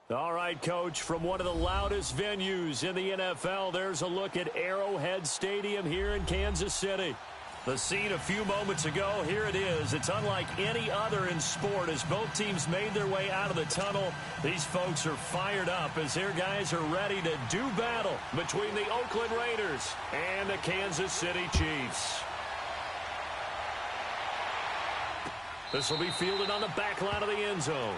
All right, Coach, from one of the loudest venues in the NFL, there's a look at Arrowhead Stadium here in Kansas City. The scene a few moments ago, here it is. It's unlike any other in sport as both teams made their way out of the tunnel. These folks are fired up as their guys are ready to do battle between the Oakland Raiders and the Kansas City Chiefs. This will be fielded on the back line of the end zone.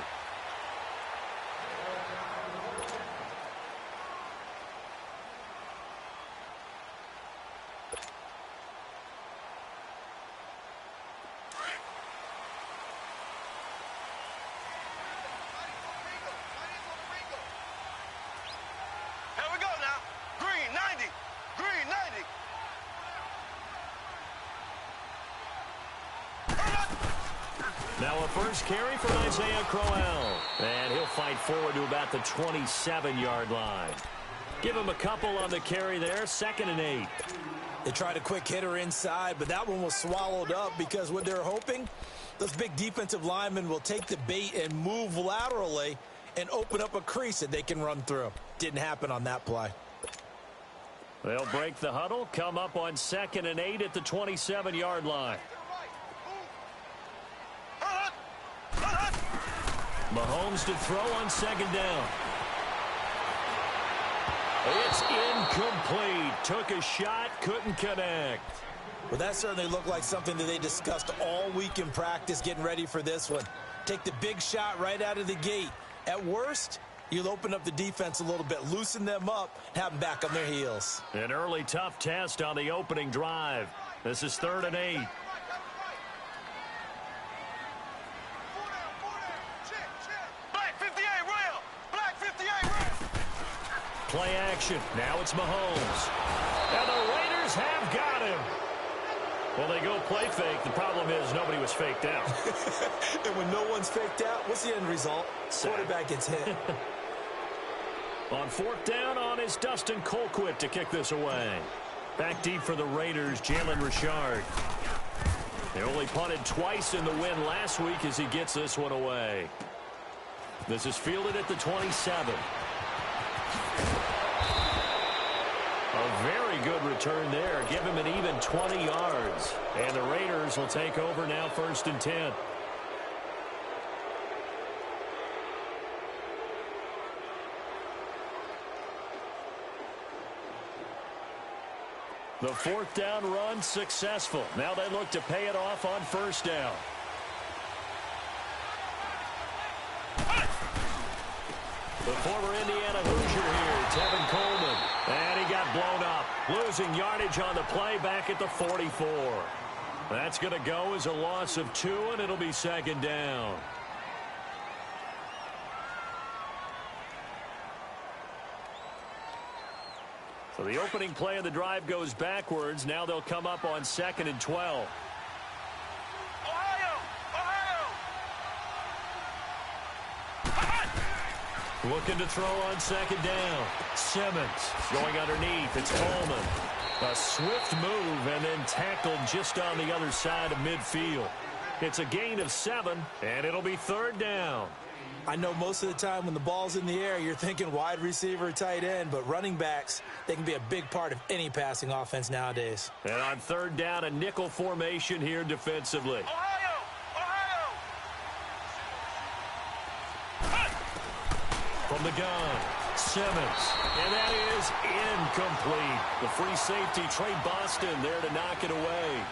Now a first carry for Isaiah Crowell. And he'll fight forward to about the 27-yard line. Give him a couple on the carry there, 2nd and 8. They tried a quick hitter inside, but that one was swallowed up because what they're hoping, those big defensive linemen will take the bait and move laterally and open up a crease that they can run through. Didn't happen on that play. They'll break the huddle, come up on 2nd and 8 at the 27-yard line. Mahomes to throw on 2nd down. It's incomplete. Took a shot, couldn't connect. Well, that certainly looked like something that they discussed all week in practice getting ready for this one. Take the big shot right out of the gate. At worst, you'll open up the defense a little bit, loosen them up, have them back on their heels. An early tough test on the opening drive. This is 3rd and 8. Play action. Now it's Mahomes. And the Raiders have got him. Well, they go play fake. The problem is nobody was faked out. And when no one's faked out, what's the end result? Quarterback gets hit. On 4th down on is Dustin Colquitt to kick this away. Back deep for the Raiders, Jalen Richard. They only punted twice in the win last week as he gets this one away. This is fielded at the 27. A very good return there. Give him an even 20 yards. And the Raiders will take over now 1st and 10. The 4th down run successful. Now they look to pay it off on 1st down. The former Indiana Hoosier here, Tevin Coleman. And he got blown up. Losing yardage on the play back at the 44. That's going to go as a loss of 2, and it'll be 2nd down. So the opening play of the drive goes backwards. Now they'll come up on 2nd and 12. Looking to throw on 2nd down. Simmons going underneath. It's Coleman. A swift move and then tackled just on the other side of midfield. It's a gain of 7, and it'll be 3rd down. I know most of the time when the ball's in the air, you're thinking wide receiver, tight end, but running backs, they can be a big part of any passing offense nowadays. And on 3rd down, a nickel formation here defensively. From the gun, Simmons, and that is incomplete. The free safety, Trey Boston, there to knock it away.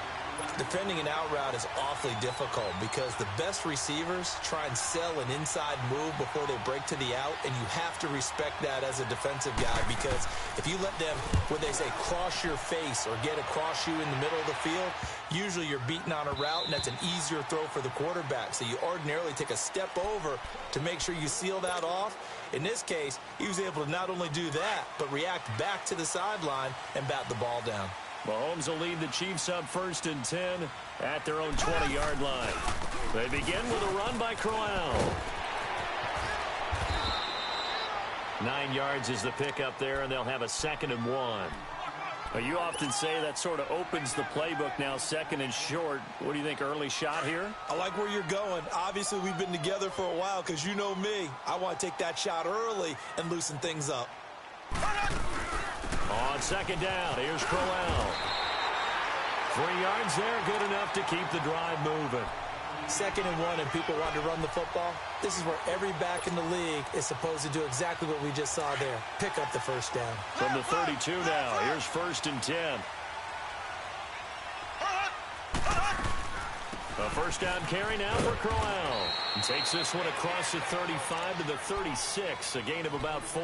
Defending an out route is awfully difficult because the best receivers try and sell an inside move before they break to the out, and you have to respect that as a defensive guy because if you let them, what they say, cross your face or get across you in the middle of the field, usually you're beaten on a route, and that's an easier throw for the quarterback. So you ordinarily take a step over to make sure you seal that off. In this case, he was able to not only do that, but react back to the sideline and bat the ball down. Mahomes will lead the Chiefs up 1st and 10 at their own 20-yard line. They begin with a run by Crowell. 9 yards is the pickup there, and they'll have a 2nd and 1. Well, you often say that sort of opens the playbook now, second and short. What do you think, early shot here? I like where you're going. Obviously, we've been together for a while because you know me. I want to take that shot early and loosen things up. On second down, here's Crowell. 3 yards there, good enough to keep the drive moving. 2nd and 1 and people want to run the football. This is where every back in the league is supposed to do exactly what we just saw there. Pick up the first down. From the 32 now, here's 1st and 10. A first down carry now for Crowell. He takes this one across the 35 to the 36, a gain of about 4.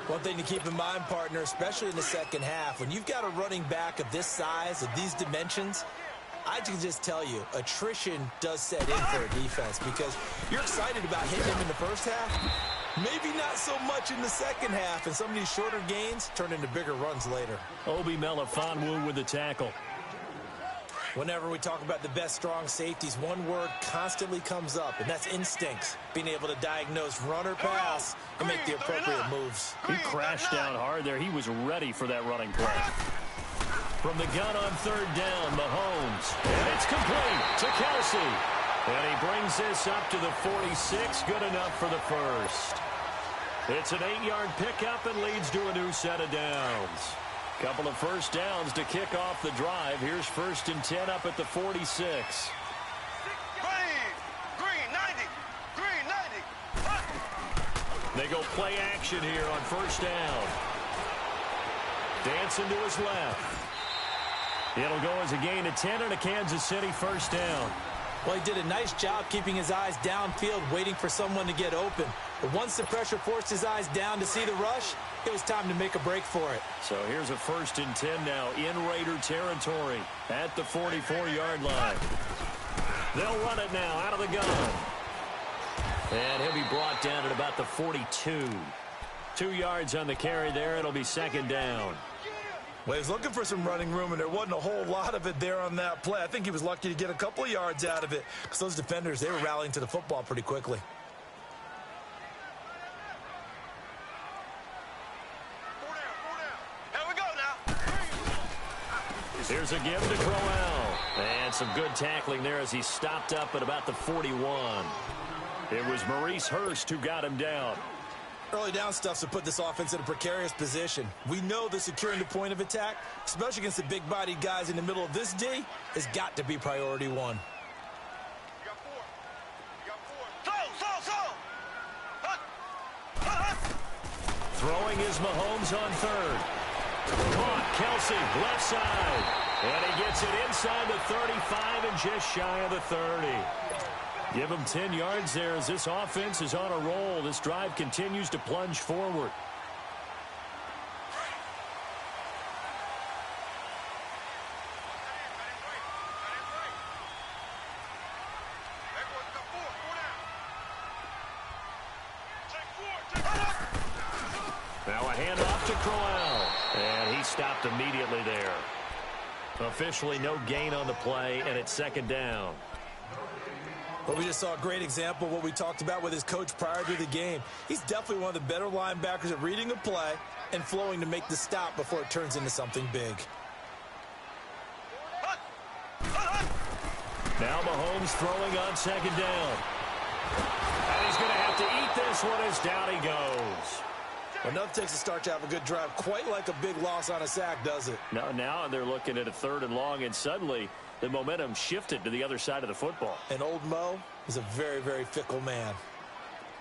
One thing to keep in mind, partner, especially in the second half, when you've got a running back of this size, of these dimensions, I can just tell you, attrition does set in for a defense because you're excited about hitting him in the first half. Maybe not so much in the second half, and some of these shorter gains turn into bigger runs later. Obi Melifonwu with the tackle. Whenever we talk about the best strong safeties, one word constantly comes up, and that's instincts. Being able to diagnose run or pass and make the appropriate moves. He crashed down hard there. He was ready for that running play. From the gun on 3rd down, Mahomes. And it's complete to Kelsey. And he brings this up to the 46. Good enough for the first. It's an 8-yard pickup and leads to a new set of downs. Couple of first downs to kick off the drive. Here's 1st and 10 up at the 46. Green 90. Green 90. They go play action here on 1st down. Dancing to his left. It'll go as a gain of 10 and a Kansas City 1st down. Well, he did a nice job keeping his eyes downfield, waiting for someone to get open. But once the pressure forced his eyes down to see the rush, it was time to make a break for it. So here's a 1st and 10 now in Raider territory at the 44-yard line. They'll run it now out of the gun. And he'll be brought down at about the 42. 2 yards on the carry there. It'll be 2nd down. Well, he was looking for some running room, and there wasn't a whole lot of it there on that play. I think he was lucky to get a couple of yards out of it because those defenders, they were rallying to the football pretty quickly. Here we go now. Here's a give to Crowell. And some good tackling there as he stopped up at about the 41. It was Maurice Hurst who got him down. Early down stuff's to put this offense in a precarious position. We know that securing the point of attack, especially against the big-bodied guys in the middle of this D, has got to be priority 1. You got 4. Throwing is Mahomes on 3rd. Caught Kelsey, left side. And he gets it inside the 35 and just shy of the 30. Give him 10 yards there as this offense is on a roll. This drive continues to plunge forward. Now a handoff to Crowell. And he stopped immediately there. Officially no gain on the play, and it's 2nd down. Well, we just saw a great example of what we talked about with his coach prior to the game. He's definitely one of the better linebackers at reading a play and flowing to make the stop before it turns into something big. Now Mahomes throwing on 2nd down. And he's going to have to eat this one as down he goes. Well, nothing takes a start to have a good drive quite like a big loss on a sack, does it? Now they're looking at a 3rd and long, and suddenly the momentum shifted to the other side of the football. And old Mo is a very, very fickle man.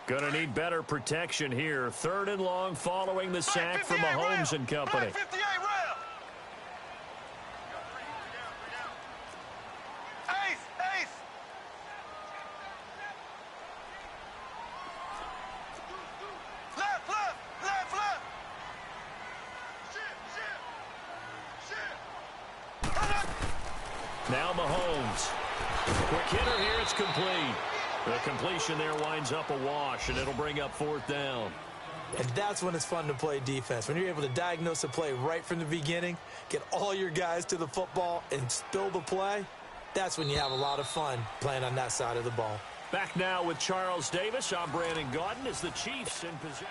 Going to need better protection here. 3rd and long following the sack from Mahomes and company. 58 round. Ace. Left. Shit. Now Mahomes. Quick hitter here, it's complete. The completion there winds up a wash, and it'll bring up 4th down. And that's when it's fun to play defense. When you're able to diagnose a play right from the beginning, get all your guys to the football, and spill the play, that's when you have a lot of fun playing on that side of the ball. Back now with Charles Davis. I'm Brandon Gaudin as the Chiefs in possession.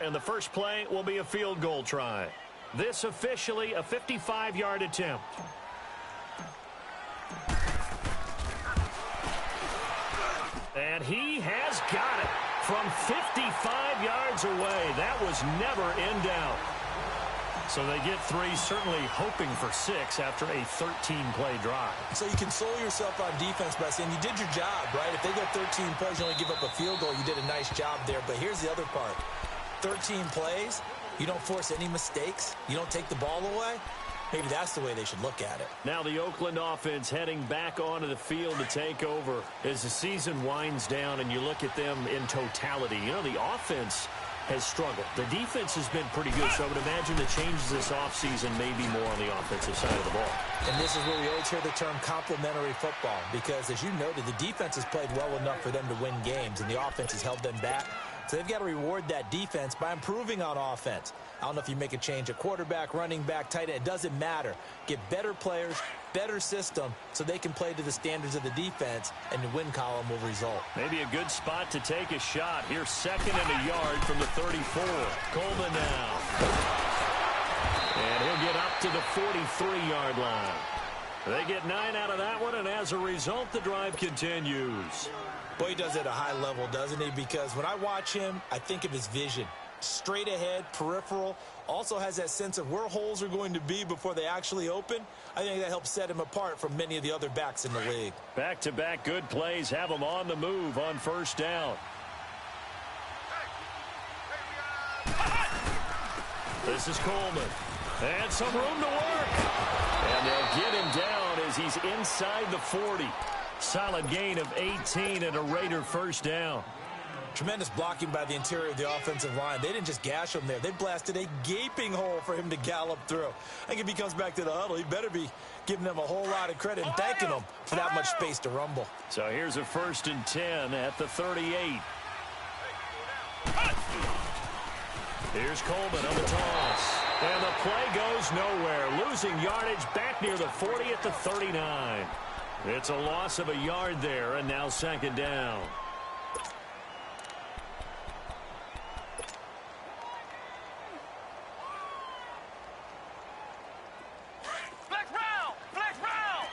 And the first play will be a field goal try. This officially a 55-yard attempt. And he has got it from 55 yards away. That was never in doubt. So they get 3, certainly hoping for 6 after a 13-play drive. So you console yourself on defense by saying you did your job, right? If they go 13 plays, you only give up a field goal, you did a nice job there. But here's the other part. 13 plays, you don't force any mistakes, you don't take the ball away. Maybe that's the way they should look at it. Now the Oakland offense heading back onto the field to take over as the season winds down and you look at them in totality. You know, the offense has struggled. The defense has been pretty good, so I would imagine the changes this offseason may be more on the offensive side of the ball. And this is where we always hear the term complementary football because, as you noted, the defense has played well enough for them to win games, and the offense has held them back. So they've got to reward that defense by improving on offense. I don't know if you make a change at quarterback, running back, tight end. It doesn't matter. Get better players, better system, so they can play to the standards of the defense, and the win column will result. Maybe a good spot to take a shot. Here's 2nd and a yard from the 34. Coleman now. And he'll get up to the 43-yard line. They get 9 out of that one, and as a result, the drive continues. Boy, he does it at a high level, doesn't he? Because when I watch him, I think of his vision. Straight ahead, peripheral, also has that sense of where holes are going to be before they actually open. I think that helps set him apart from many of the other backs in the league. Back-to-back good plays have him on the move on first down. This is Coleman. And some room to work. And they'll get him down as he's inside the 40. Solid gain of 18 and a Raider first down. Tremendous blocking by the interior of the offensive line. They didn't just gash him there. They blasted a gaping hole for him to gallop through. I think if he comes back to the huddle, he better be giving them a whole lot of credit and thanking them for that much space to rumble. So here's a 1st and 10 at the 38. Here's Coleman on the toss. And the play goes nowhere. Losing yardage back near the 40 at the 39. It's a loss of a yard there, and now 2nd down. Flex round! Flex round!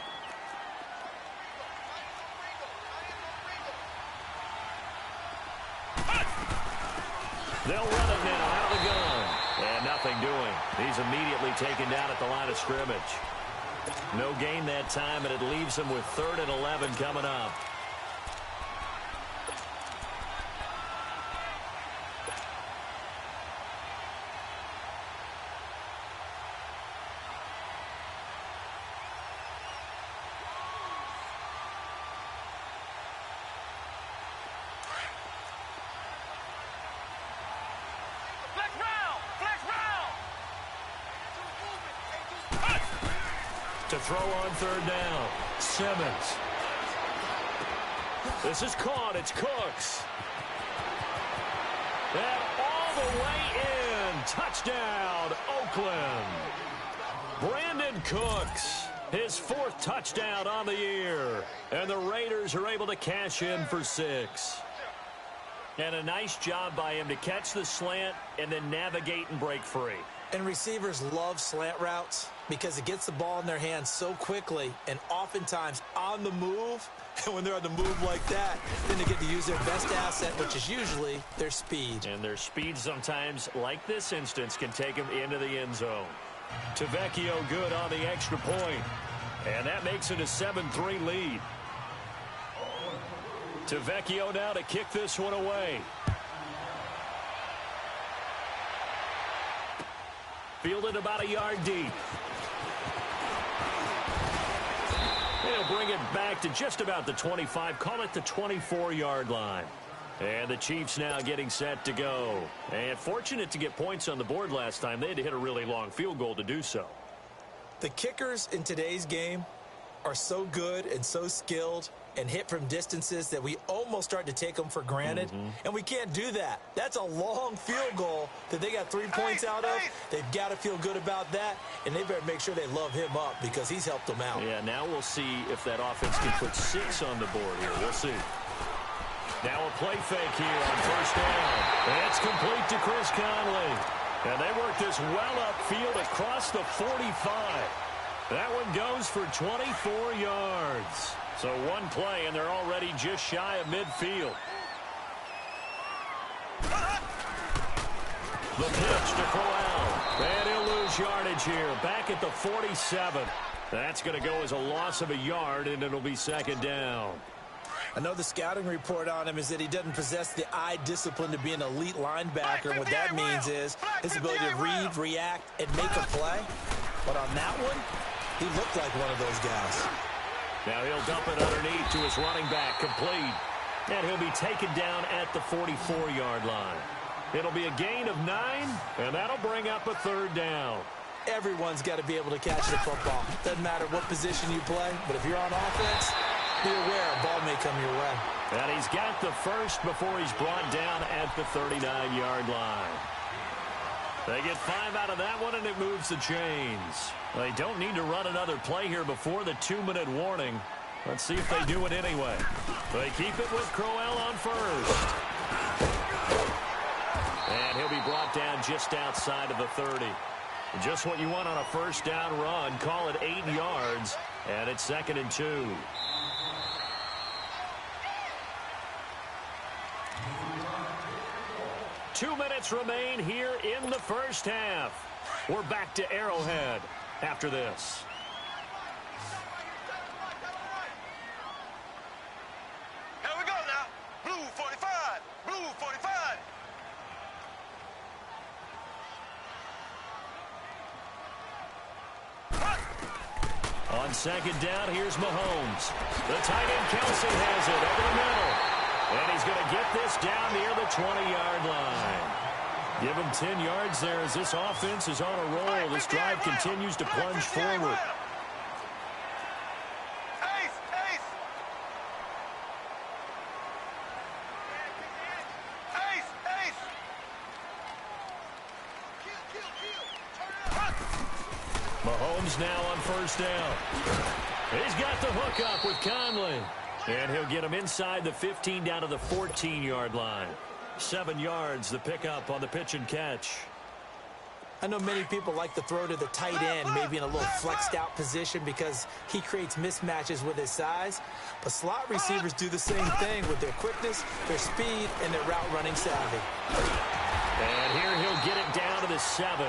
They'll run it now out of the gun. And nothing doing. He's immediately taken down at the line of scrimmage. No gain that time, and it leaves him with 3rd and 11 coming up. Flex round! Flex round! To throw on 3rd down, Simmons. This is caught. It's Cooks. And all the way in. Touchdown, Oakland. Brandon Cooks, his 4th touchdown on the year. And the Raiders are able to cash in for 6. And a nice job by him to catch the slant and then navigate and break free. And receivers love slant routes because it gets the ball in their hands so quickly and oftentimes on the move. And when they're on the move like that, then they get to use their best asset, which is usually their speed. And their speed sometimes, like this instance, can take them into the end zone. Tavecchio good on the extra point. And that makes it a 7-3 lead. Tavecchio now to kick this one away. Fielded about a yard deep. He'll bring it back to just about the 25. Call it the 24-yard line. And the Chiefs now getting set to go. And fortunate to get points on the board last time. They had to hit a really long field goal to do so. The kickers in today's game are so good and so skilled and hit from distances that we almost start to take them for granted. And we can't do that. That's a long field goal that they got 3 points out of. They've got to feel good about that, and they better make sure they love him up because he's helped them out. Yeah, now we'll see if that offense can put 6 on the board here. We'll see. Now a play fake here on first down. It's complete to Chris Conley. And they work this well upfield across the 45. That one goes for 24 yards. So one play, and they're already just shy of midfield. The pitch to Crowell. And he'll lose yardage here. Back at the 47. That's going to go as a loss of a yard, and it'll be second down. I know the scouting report on him is that he doesn't possess the eye discipline to be an elite linebacker. And what that means is his ability to read, react, and make a play. But on that one, he looked like one of those guys. Now he'll dump it underneath to his running back, complete. And he'll be taken down at the 44-yard line. It'll be a gain of 9, and that'll bring up a third down. Everyone's got to be able to catch the football. Doesn't matter what position you play, but if you're on offense, be aware a ball may come your way. And he's got the first before he's brought down at the 39-yard line. They get 5 out of that one, and it moves the chains. They don't need to run another play here before the 2-minute warning. Let's see if they do it anyway. They keep it with Crowell on first. And he'll be brought down just outside of the 30. Just what you want on a first down run. Call it 8 yards, and it's 2nd and 2. Two minutes remain here in the first half. We're back to Arrowhead after this. Here we go now. Blue 45. Blue 45. On second down, here's Mahomes. The tight end Kelsey has it over the middle. And he's going to get this down near the 20-yard line. Give him 10 yards there as this offense is on a roll. This drive continues to plunge forward. Ace, ace. Ace, ace. Mahomes now on first down. He's got the hook up with Conley. And he'll get him inside the 15 down to the 14-yard line. 7 yards, the pickup on the pitch and catch. I know many people like to throw to the tight end, maybe in a little flexed out position because he creates mismatches with his size. But slot receivers do the same thing with their quickness, their speed, and their route running savvy. And here he'll get it down to the 7.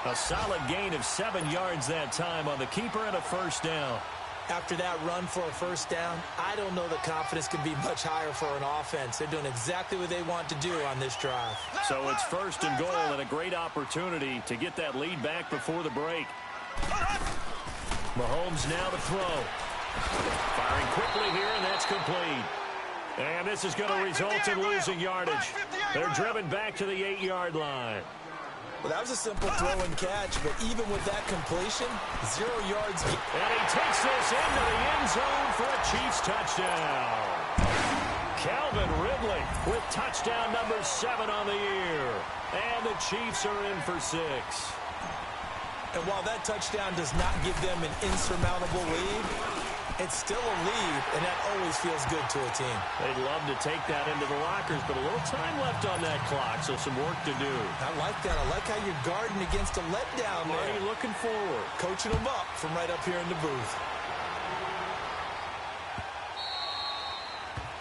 A solid gain of 7 yards that time on the keeper and a first down. After that run for a first down, I don't know that confidence can be much higher for an offense. They're doing exactly what they want to do on this drive. So it's first and goal and a great opportunity to get that lead back before the break. Mahomes now to throw. Firing quickly here, and that's complete. And this is going to result in losing yardage. They're driven back to the 8-yard line. Well, that was a simple throw and catch, but even with that completion, 0 yards. And he takes this into the end zone for a Chiefs touchdown. Calvin Ridley with touchdown number 7 on the year. And the Chiefs are in for 6. And while that touchdown does not give them an insurmountable lead, it's still a lead, and that always feels good to a team. They'd love to take that into the lockers, but a little time left on that clock, so some work to do. I like that. I like how you're guarding against a letdown there. Marty looking forward. Coaching them up from right up here in the booth.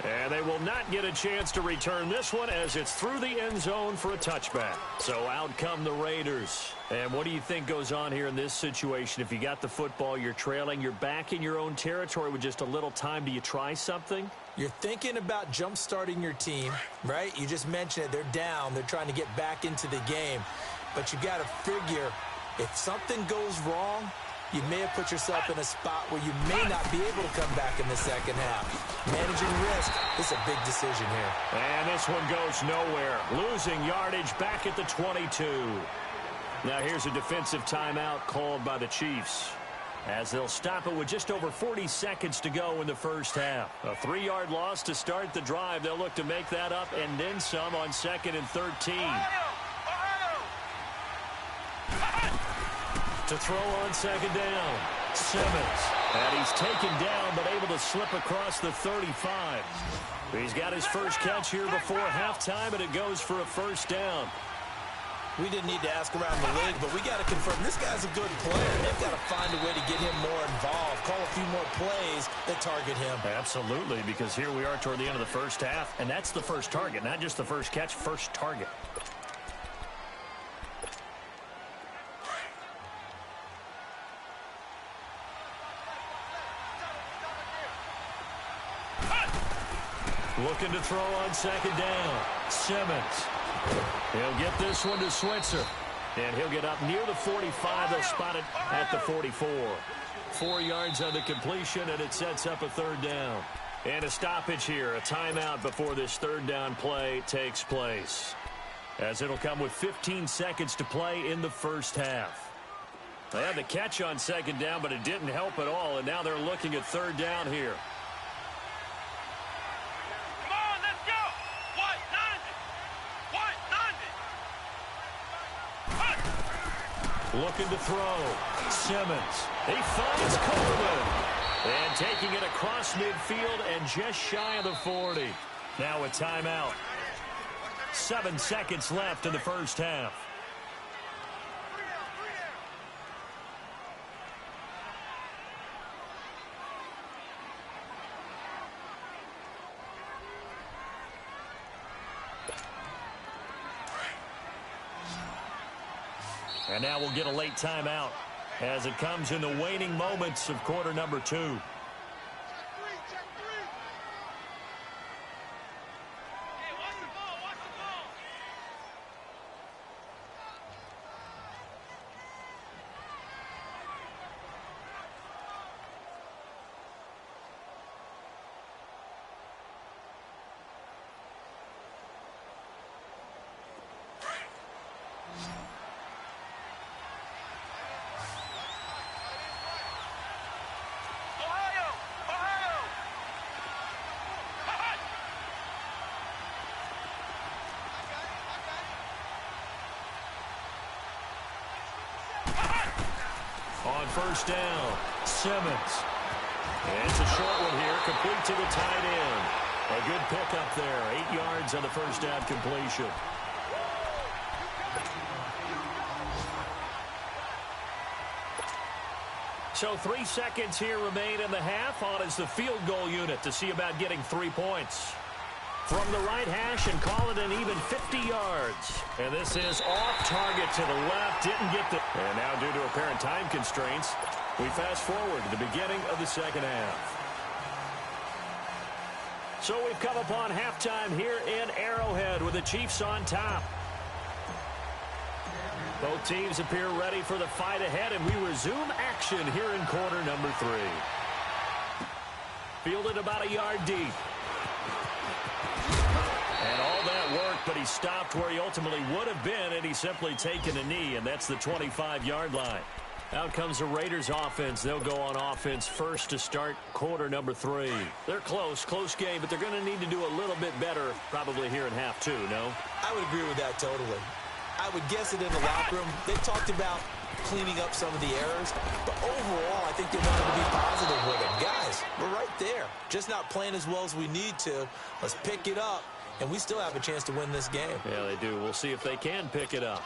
And they will not get a chance to return this one as it's through the end zone for a touchback. So out come the Raiders. And what do you think goes on here in this situation? If you got the football, you're trailing, you're back in your own territory with just a little time. Do you try something? You're thinking about jump-starting your team, right? You just mentioned it. They're down. They're trying to get back into the game. But you got to figure if something goes wrong, you may have put yourself in a spot where you may not be able to come back in the second half. Managing risk is a big decision here. And this one goes nowhere. Losing yardage back at the 22. Now here's a defensive timeout called by the Chiefs, as they'll stop it with just over 40 seconds to go in the first half. A 3-yard loss to start the drive. They'll look to make that up and then some on 2nd and 13. To throw on second down, Simmons. And he's taken down, but able to slip across the 35. He's got his first catch here before halftime, and it goes for a first down. We didn't need to ask around the league, but we got to confirm this guy's a good player. They've got to find a way to get him more involved, call a few more plays that target him. Absolutely, because here we are toward the end of the first half, and that's the first target, not just the first catch, first target. Looking to throw on second down. Simmons. He'll get this one to Switzer. And he'll get up near the 45. They'll spot it at the 44. 4 yards on the completion, and it sets up a third down. And a stoppage here, a timeout before this third down play takes place. As it'll come with 15 seconds to play in the first half. They had the catch on second down, but it didn't help at all, and now they're looking at third down here. Looking to throw. Simmons. He finds Coleman. And taking it across midfield and just shy of the 40. Now a timeout. 7 seconds left in the first half. And now we'll get a late timeout as it comes in the waning moments of quarter number 2. On first down, Simmons. And it's a short one here, complete to the tight end. A good pickup there, 8 yards on the first down completion. So 3 seconds here remain in the half. On is the field goal unit to see about getting 3 points. From the right hash and call it an even 50 yards. And this is off target to the left. Didn't get the... And now due to apparent time constraints, we fast forward to the beginning of the second half. So we've come upon halftime here in Arrowhead with the Chiefs on top. Both teams appear ready for the fight ahead, and we resume action here in quarter number 3. Fielded about a yard deep. And all that work, but he stopped where he ultimately would have been, and he's simply taken a knee, and that's the 25-yard line. Out comes the Raiders offense. They'll go on offense first to start quarter number 3. They're close game, but they're going to need to do a little bit better probably here in half 2, no? I would agree with that totally. I would guess it in the locker room. They talked about cleaning up some of the errors, but overall, I think they wanted to be positive with it. Guys, we're right there. Just not playing as well as we need to. Let's pick it up, and we still have a chance to win this game. Yeah, they do. We'll see if they can pick it up.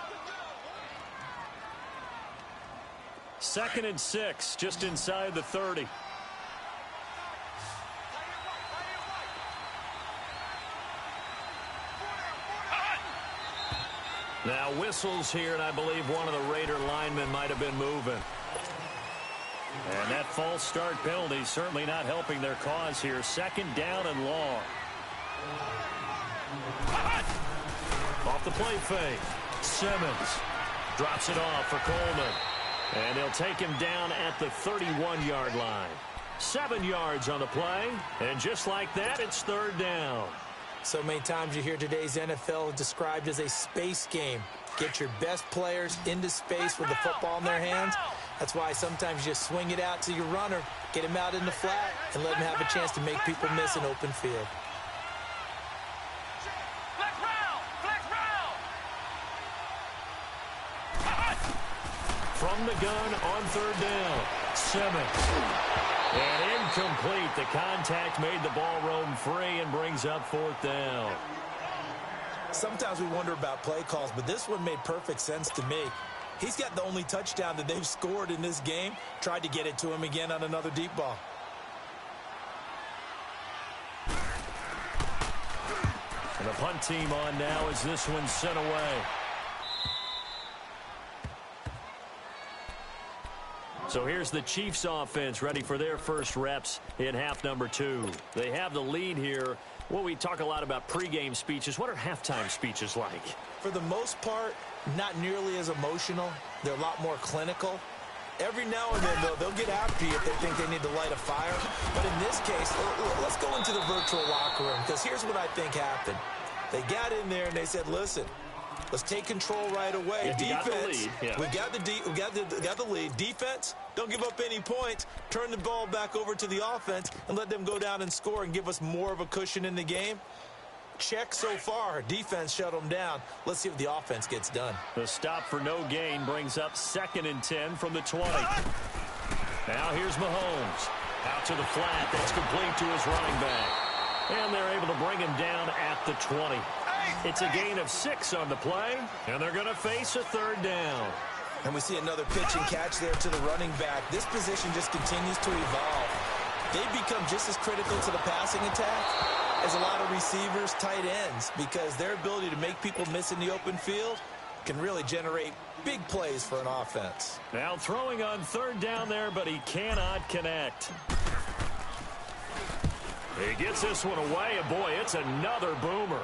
2nd and 6, just inside the 30. Now whistles here, and I believe one of the Raider linemen might have been moving. And that false start penalty certainly not helping their cause here. 2nd down and long. Off the play fake. Simmons drops it off for Coleman. And they'll take him down at the 31-yard line. 7 yards on the play. And just like that, it's 3rd down. So many times you hear today's NFL described as a space game. Get your best players into space with the football in their hands. That's why sometimes you swing it out to your runner, get him out in the flat, and let him have a chance to make people miss an open field. From the gun on 3rd down. Simmons. And incomplete. The contact made the ball roam free and brings up fourth down. Sometimes we wonder about play calls, but this one made perfect sense to me. He's got the only touchdown that they've scored in this game. Tried to get it to him again on another deep ball. And the punt team on now as this one's sent away. So here's the Chiefs offense ready for their first reps in half number 2. They have the lead here. Well, we talk a lot about pregame speeches. What are halftime speeches like? For the most part, not nearly as emotional. They're a lot more clinical. Every now and then, though, they'll get after you if they think they need to light a fire. But in this case, let's go into the virtual locker room, because here's what I think happened. They got in there and they said, listen, let's take control right away. Defense, we got the lead. Defense, don't give up any points. Turn the ball back over to the offense and let them go down and score and give us more of a cushion in the game. Check so far. Defense shut them down. Let's see if the offense gets done. The stop for no gain brings up 2nd and 10 from the 20. Now here's Mahomes. Out to the flat. That's complete to his running back. And they're able to bring him down at the 20. It's a gain of 6 on the play, and they're going to face a 3rd down. And we see another pitch and catch there to the running back. This position just continues to evolve. They become just as critical to the passing attack as a lot of receivers, tight ends, because their ability to make people miss in the open field can really generate big plays for an offense. Now throwing on 3rd down there, but he cannot connect. He gets this one away, and boy, it's another boomer.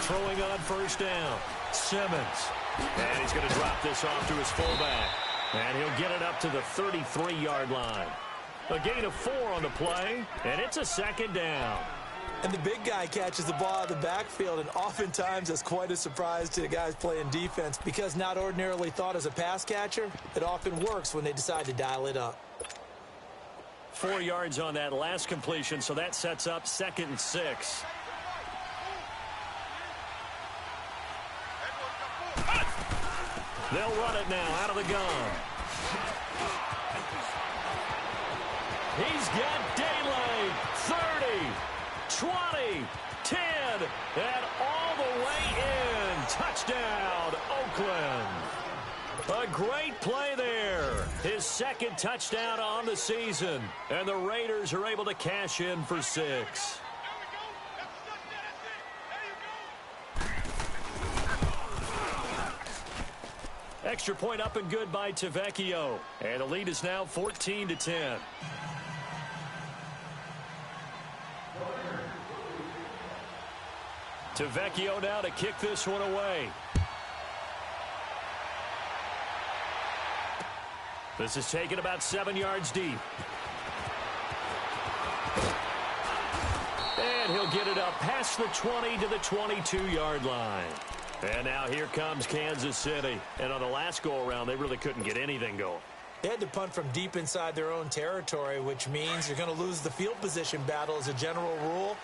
Throwing on 1st down, Simmons. And he's going to drop this off to his fullback. And he'll get it up to the 33-yard line. A gain of 4 on the play, and it's a 2nd down. And the big guy catches the ball out of the backfield, and oftentimes that's quite a surprise to the guys playing defense, because not ordinarily thought as a pass catcher, it often works when they decide to dial it up. 4 yards on that last completion, so that sets up 2nd and 6. They'll run it now out of the gun. He's got daylight. 30, 20, 10, and all the way in. Touchdown, Oakland. A great play there. His 2nd touchdown on the season. And the Raiders are able to cash in for 6. Extra point up and good by Tavecchio. And the lead is now 14-10. Tavecchio now to kick this one away. This is taken about 7 yards deep. And he'll get it up past the 20 to the 22-yard line. And now here comes Kansas City. And on the last go-around, they really couldn't get anything going. They had to punt from deep inside their own territory, which means you're going to lose the field position battle as a general rule.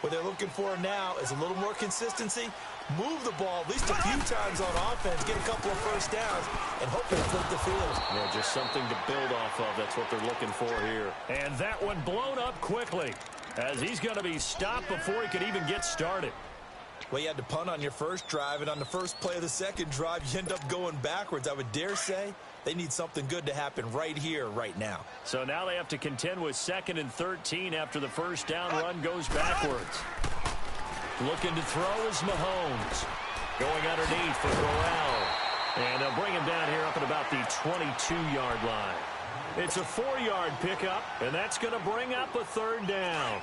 What they're looking for now is a little more consistency, move the ball at least a few times on offense, get a couple of 1st downs, and hopefully flip the field. Yeah, just something to build off of. That's what they're looking for here. And that one blown up quickly as he's going to be stopped before he could even get started. Well, you had to punt on your first drive, and on the first play of the second drive, you end up going backwards. I would dare say they need something good to happen right here, right now. So now they have to contend with 2nd and 13 after the 1st down run goes backwards. Looking to throw is Mahomes. Going underneath for Corral. And they'll bring him down here up at about the 22-yard line. It's a 4-yard pickup, and that's going to bring up a 3rd down.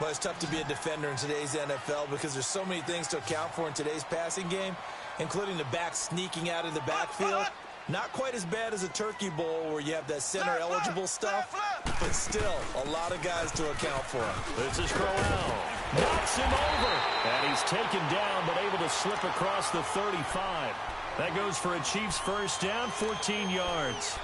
Well, it's tough to be a defender in today's NFL because there's so many things to account for in today's passing game, including the back sneaking out of the backfield. Not quite as bad as a Turkey Bowl where you have that center-eligible stuff, but still a lot of guys to account for. This is Crowell. Knocks him over. And he's taken down, but able to slip across the 35. That goes for a Chiefs first down, 14 yards.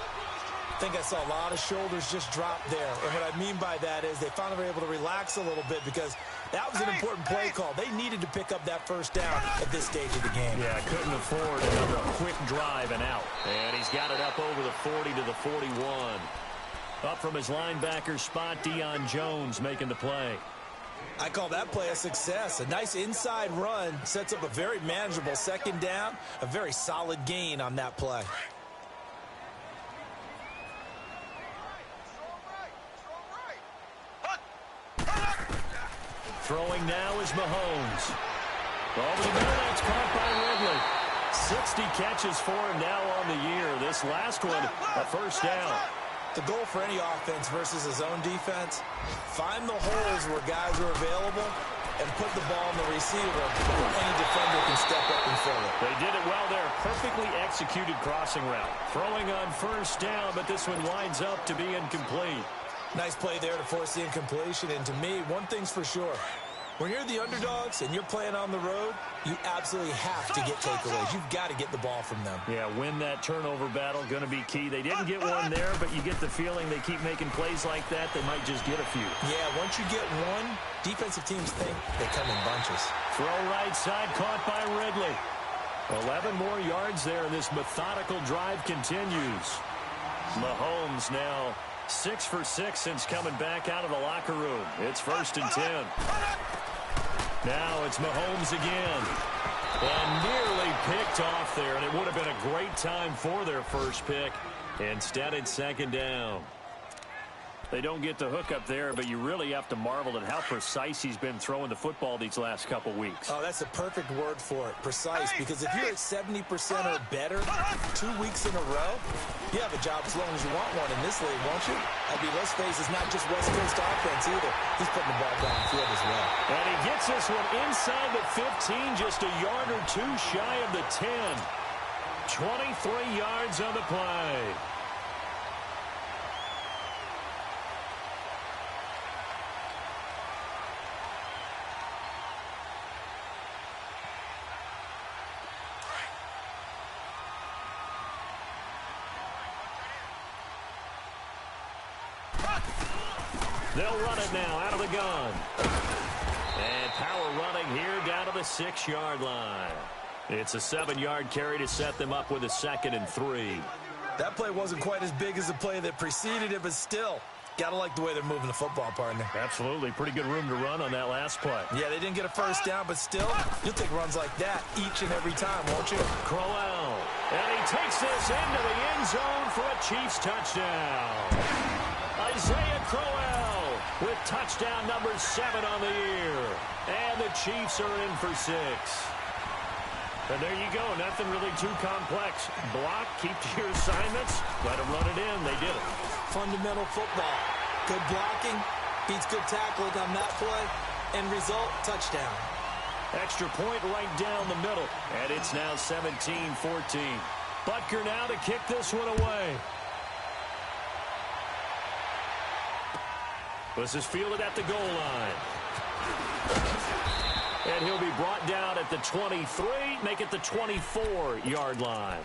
I think I saw a lot of shoulders just drop there. And what I mean by that is they finally were able to relax a little bit because that was an important play call. They needed to pick up that first down at this stage of the game. Yeah, couldn't afford another quick drive and out. And he's got it up over the 40 to the 41. Up from his linebacker spot, Deion Jones making the play. I call that play a success. A nice inside run sets up a very manageable second down. A very solid gain on that play. Throwing now is Mahomes. Over the middle, it's caught by Ridley. 60 catches for him now on the year. This last one, a first down. The goal for any offense versus his own defense, find the holes where guys are available and put the ball in the receiver where any defender can step up and fill it. They did it well there. Perfectly executed crossing route. Throwing on first down, but this one winds up to be incomplete. Nice play there to force the incompletion. And to me, one thing's for sure. When you're the underdogs and you're playing on the road, you absolutely have to get takeaways. You've got to get the ball from them. Yeah, win that turnover battle, going to be key. They didn't get one there, but you get the feeling they keep making plays like that, they might just get a few. Yeah, once you get one, defensive teams think they come in bunches. Throw right side, caught by Ridley. 11 more yards there, and this methodical drive continues. Mahomes now 6 for 6 since coming back out of the locker room. It's 1st and 10. Now it's Mahomes again. And nearly picked off there, and it would have been a great time for their first pick. Instead, it's 2nd down. They don't get the hook up there, but you really have to marvel at how precise he's been throwing the football these last couple weeks. Oh, that's a perfect word for it, precise, because if you're at 70% or better 2 weeks in a row, you have a job as long as you want one in this league, won't you? I mean, let's face it, it's not just West Coast offense either. He's putting the ball downfield as well. And he gets this one inside the 15, just a yard or two shy of the 10. 23 yards on the play. They'll run it now out of the gun. And power running here down to the 6-yard line. It's a 7-yard carry to set them up with a 2nd and 3. That play wasn't quite as big as the play that preceded it, but still, gotta like the way they're moving the football, partner. Absolutely. Pretty good room to run on that last play. Yeah, they didn't get a first down, but still, you'll take runs like that each and every time, won't you? Crowell. And he takes this into the end zone for a Chiefs touchdown. Isaiah Crowell with touchdown number 7 on the year. And the Chiefs are in for 6. And there you go. Nothing really too complex. Block, keep to your assignments, let them run it in. They did it. Fundamental football. Good blocking, beats good tackling on that play. End result, touchdown. Extra point right down the middle. And it's now 17-14. Butker now to kick this one away. This is fielded at the goal line. And he'll be brought down at the 23, make it the 24-yard line.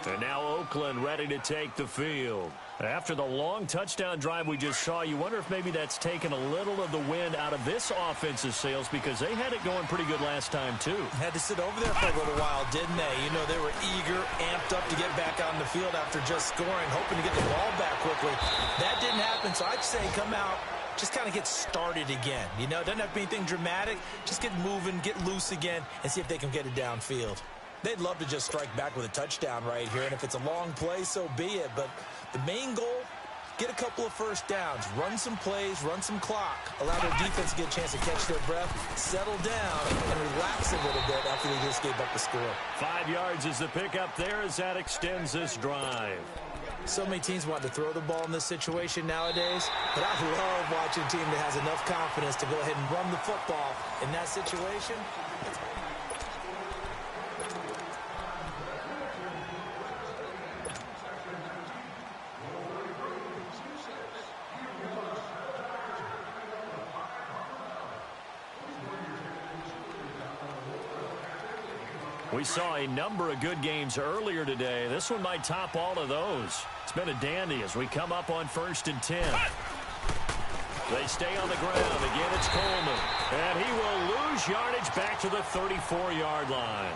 And now Oakland ready to take the field. After the long touchdown drive we just saw, you wonder if maybe that's taken a little of the wind out of this offensive sails because they had it going pretty good last time, too. Had to sit over there for a little while, didn't they? You know, they were eager, amped up to get back on the field after just scoring, hoping to get the ball back quickly. That didn't happen, so I'd say come out, just kind of get started again. You know, doesn't have to be anything dramatic. Just get moving, get loose again, and see if they can get it downfield. They'd love to just strike back with a touchdown right here, and if it's a long play, so be it. But the main goal, get a couple of first downs, run some plays, run some clock, allow their defense to get a chance to catch their breath, settle down, and relax a little bit after they just gave up the score. 5 yards is the pickup there as that extends this drive. So many teams want to throw the ball in this situation nowadays, but I love watching a team that has enough confidence to go ahead and run the football in that situation. We saw a number of good games earlier today. This one might top all of those. It's been a dandy as we come up on 1st and 10. They stay on the ground. Again, it's Coleman. And he will lose yardage back to the 34-yard line.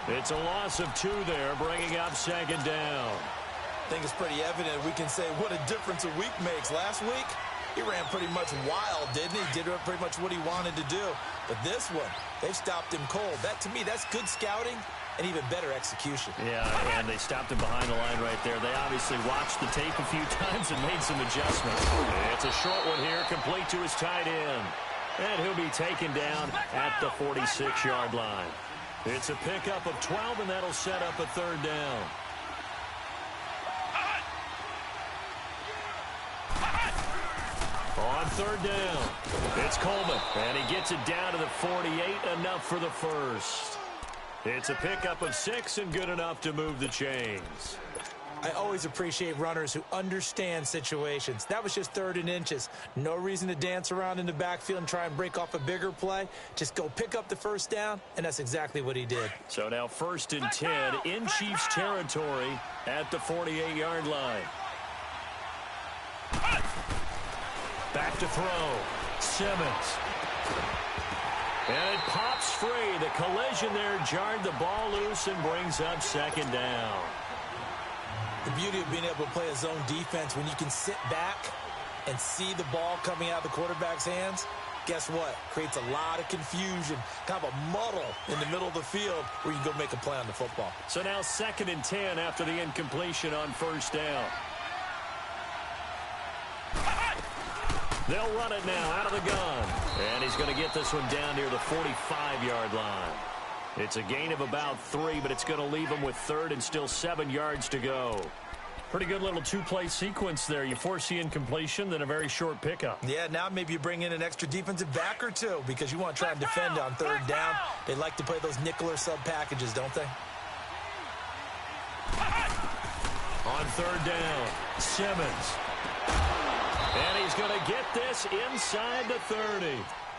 It's a loss of 2 there, bringing up 2nd down. I think it's pretty evident. We can say what a difference a week makes. Last week, he ran pretty much wild, didn't he? Did pretty much what he wanted to do. But this one, they've stopped him cold. That, to me, that's good scouting and even better execution. Yeah, and they stopped him behind the line right there. They obviously watched the tape a few times and made some adjustments. It's a short one here, complete to his tight end. And he'll be taken down at the 46-yard line. It's a pickup of 12, and that'll set up a 3rd down. On 3rd down, it's Coleman, and he gets it down to the 48, enough for the first. It's a pickup of 6 and good enough to move the chains. I always appreciate runners who understand situations. That was just 3rd and inches. No reason to dance around in the backfield and try and break off a bigger play. Just go pick up the 1st down, and that's exactly what he did. So now 1st and 10 in Chiefs territory at the 48-yard line. Back to throw. Simmons. And it pops free. The collision there jarred the ball loose and brings up 2nd down. The beauty of being able to play a zone defense when you can sit back and see the ball coming out of the quarterback's hands, guess what? Creates a lot of confusion, kind of a muddle in the middle of the field where you can go make a play on the football. So now 2nd and 10 after the incompletion on 1st down. They'll run it now out of the gun. And he's going to get this one down near the 45-yard line. It's a gain of about 3, but it's going to leave him with 3rd and still 7 yards to go. Pretty good little 2-play sequence there. You force the incompletion, then a very short pickup. Yeah, now maybe you bring in an extra defensive back or 2 because you want to try and defend on 3rd down. They like to play those nickel or sub packages, don't they? On 3rd down, Simmons. And he's going to get this inside the 30.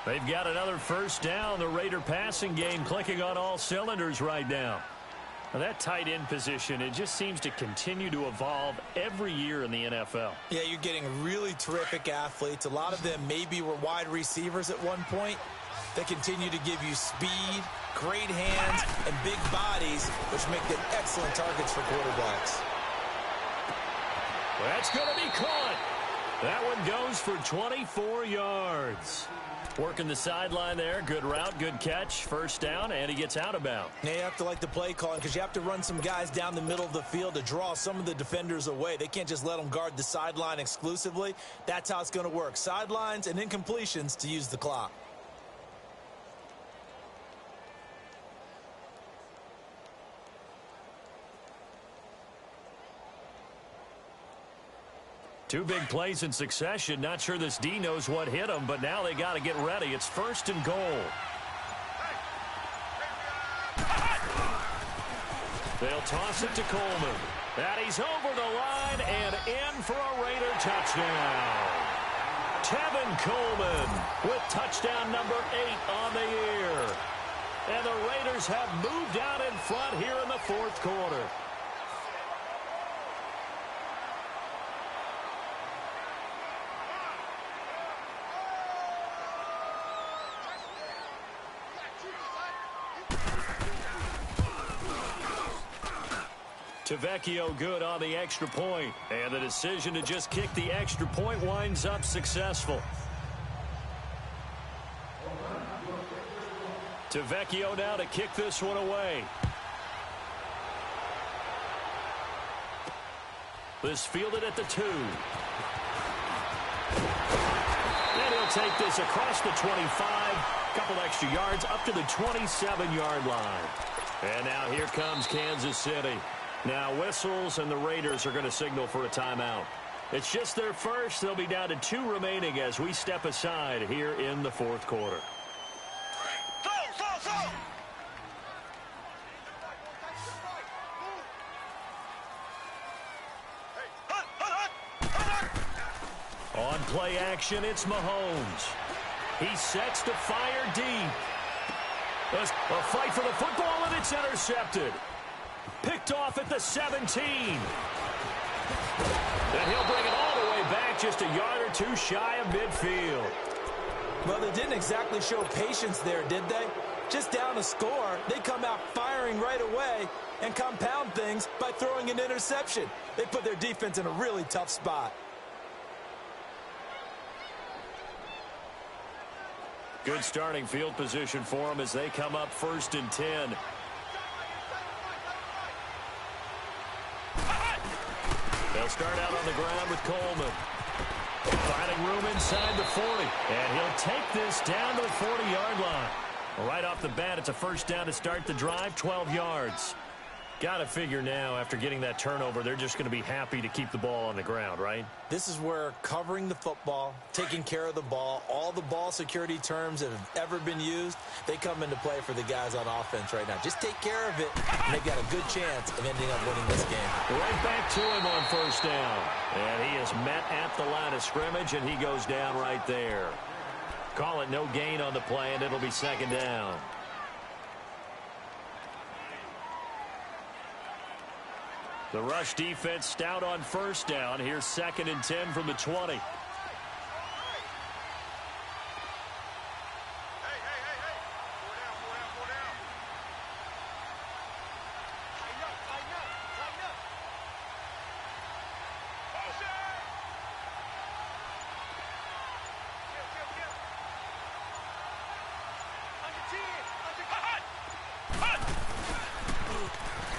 They've got another 1st down. The Raider passing game clicking on all cylinders right now. Now that tight end position, it just seems to continue to evolve every year in the NFL. Yeah, you're getting really terrific athletes. A lot of them maybe were wide receivers at one point. They continue to give you speed, great hands, and big bodies, which make them excellent targets for quarterbacks. That's going to be caught. That one goes for 24 yards. Working the sideline there. Good route, good catch. 1st down, and he gets out of bounds. Now you have to like the play calling because you have to run some guys down the middle of the field to draw some of the defenders away. They can't just let them guard the sideline exclusively. That's how it's going to work. Sidelines and incompletions to use the clock. Two big plays in succession. Not sure this D knows what hit him, but now they got to get ready. It's 1st and goal. They'll toss it to Coleman. And he's over the line and in for a Raider touchdown. Tevin Coleman with touchdown number 8 on the year. And the Raiders have moved out in front here in the 4th quarter. Tavecchio good on the extra point, and the decision to just kick the extra point winds up successful. Tavecchio now to kick this one away. This fielded at the 2. And he'll take this across the 25, couple extra yards up to the 27-yard line. And now here comes Kansas City. Now whistles, and the Raiders are going to signal for a timeout. It's just their first. They'll be down to 2 remaining as we step aside here in the 4th quarter. On play action, it's Mahomes. He sets to fire deep. A fight for the football, and it's intercepted. intercepted. Picked off at the 17. And he'll bring it all the way back, just a yard or two shy of midfield. Well, they didn't exactly show patience there, did they? Just down a score, they come out firing right away and compound things by throwing an interception. They put their defense in a really tough spot. Good starting field position for them as they come up 1st and 10. They'll start out on the ground with Coleman. Finding room inside the 40. And he'll take this down to the 40-yard line. Right off the bat, it's a first down to start the drive, 12 yards. Got to figure now, after getting that turnover, they're just going to be happy to keep the ball on the ground, right? This is where covering the football, taking care of the ball, all the ball security terms that have ever been used, they come into play for the guys on offense right now. Just take care of it, and they've got a good chance of ending up winning this game. Right back to him on first down. And he is met at the line of scrimmage, and he goes down right there. Call it no gain on the play, and it'll be 2nd down. The rush defense stout on first down. Here's 2nd and 10 from the 20.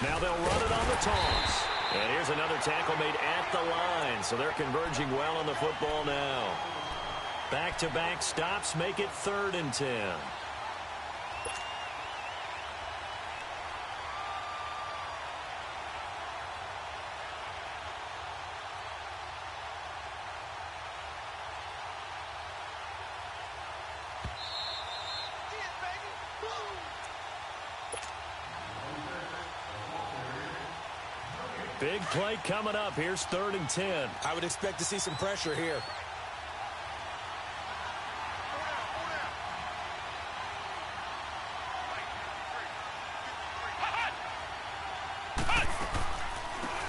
Now they'll run it on the toss. And here's another tackle made at the line. So they're converging well on the football now. Back-to-back stops make it 3rd and 10. Big play coming up. Here's 3rd and 10. I would expect to see some pressure here.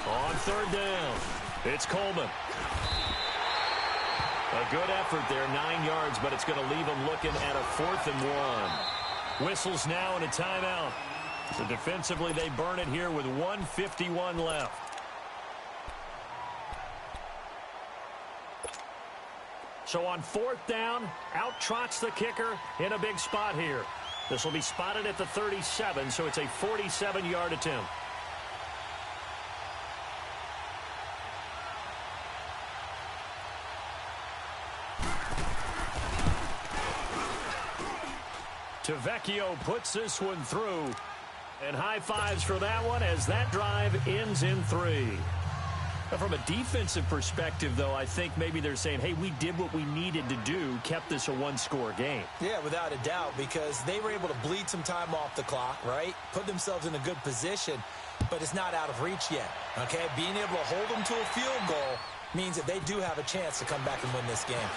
On 3rd down, it's Coleman. A good effort there, 9 yards, but it's going to leave him looking at a 4th and 1. Whistles now and a timeout. So defensively, they burn it here with 1:51 left. So on 4th down, out trots the kicker in a big spot here. This will be spotted at the 37, so it's a 47-yard attempt. Tavecchio puts this one through. And high fives for that one as that drive ends in 3. Now, from a defensive perspective, though, I think maybe they're saying, hey, we did what we needed to do, kept this a one-score game. Yeah, without a doubt, because they were able to bleed some time off the clock, right? Put themselves in a good position, but it's not out of reach yet, okay? Being able to hold them to a field goal means that they do have a chance to come back and win this game.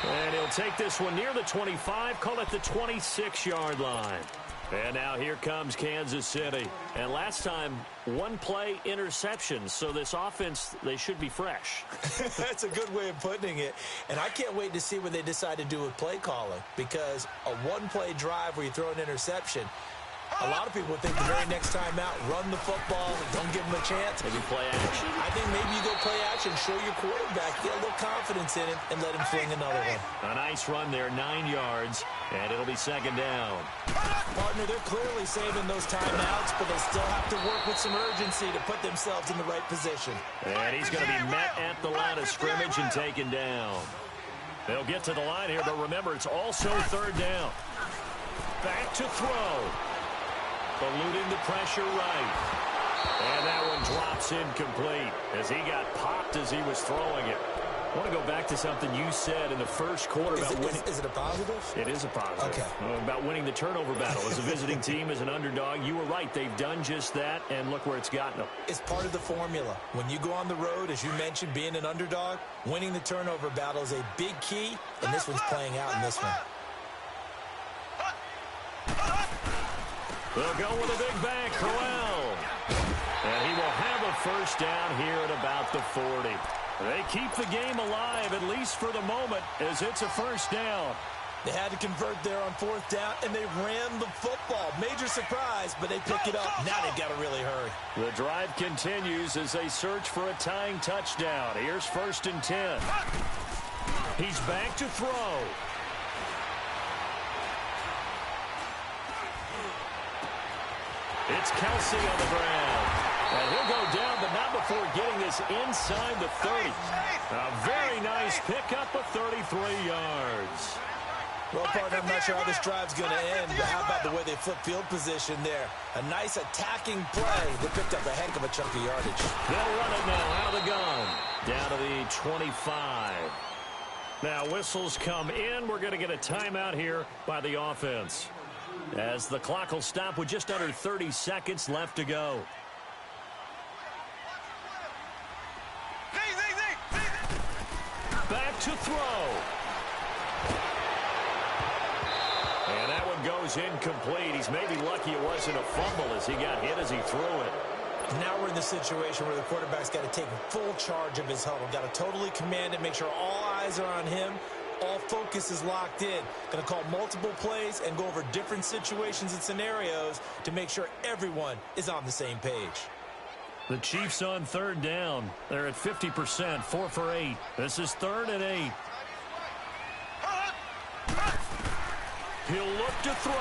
And he'll take this one near the 25, call it the 26-yard line. And now here comes Kansas City. And last time, one-play interception. So this offense, they should be fresh. That's a good way of putting it. And I can't wait to see what they decide to do with play calling. Because a one-play drive where you throw an interception, a lot of people think the very next time out, run the football, don't give them a chance. Maybe play action. I think maybe you go play action, show your quarterback, get a little confidence in it, and let him fling another one. A nice run there, 9 yards, and it'll be 2nd down. Partner, they're clearly saving those timeouts, but they still have to work with some urgency to put themselves in the right position. And he's going to be met at the line of scrimmage and taken down. They'll get to the line here, but remember, it's also 3rd down. Back to throw. Eluding the pressure right. And that one drops incomplete as he got popped as he was throwing it. I want to go back to something you said in the first quarter about winning. Is it a positive? It is a positive. Okay. About winning the turnover battle. As a visiting team, as an underdog, you were right. They've done just that, and look where it's gotten them. It's part of the formula. When you go on the road, as you mentioned, being an underdog, winning the turnover battle is a big key, and this one's playing out in this one. They'll go with a big bang, Crowell. And he will have a first down here at about the 40. They keep the game alive, at least for the moment, as it's a first down. They had to convert there on 4th down, and they ran the football. Major surprise, but they pick it up. Now they've got to really hurry. The drive continues as they search for a tying touchdown. Here's 1st and 10. He's back to throw. It's Kelsey on the ground. And he'll go down, but not before getting this inside the 30. A very nice pickup of 33 yards. Well, partner, I'm not sure how this drive's going to end, but how about the way they flip field position there? A nice attacking play. They picked up a heck of a chunk of yardage. They'll run it now out of the gun. Down to the 25. Now whistles come in. We're going to get a timeout here by the offense, as the clock will stop with just under 30 seconds left to go. Back to throw. And that one goes incomplete. He's maybe lucky it wasn't a fumble as he got hit as he threw it. Now we're in the situation where the quarterback's got to take full charge of his huddle. Got to totally command it, make sure all eyes are on him. All focus is locked in. Going to call multiple plays and go over different situations and scenarios to make sure everyone is on the same page. The Chiefs on 3rd down. They're at 50%, 4 for 8. This is 3rd and 8. He'll look to throw.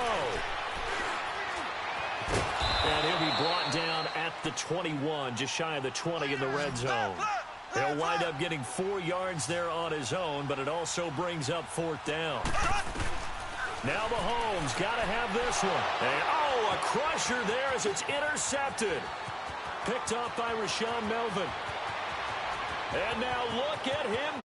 And he'll be brought down at the 21, just shy of the 20 in the red zone. He'll wind up getting 4 yards there on his own, but it also brings up 4th down. Now Mahomes got to have this one. And, oh, a crusher there as it's intercepted. Picked off by Rashaan Melvin. And now look at him.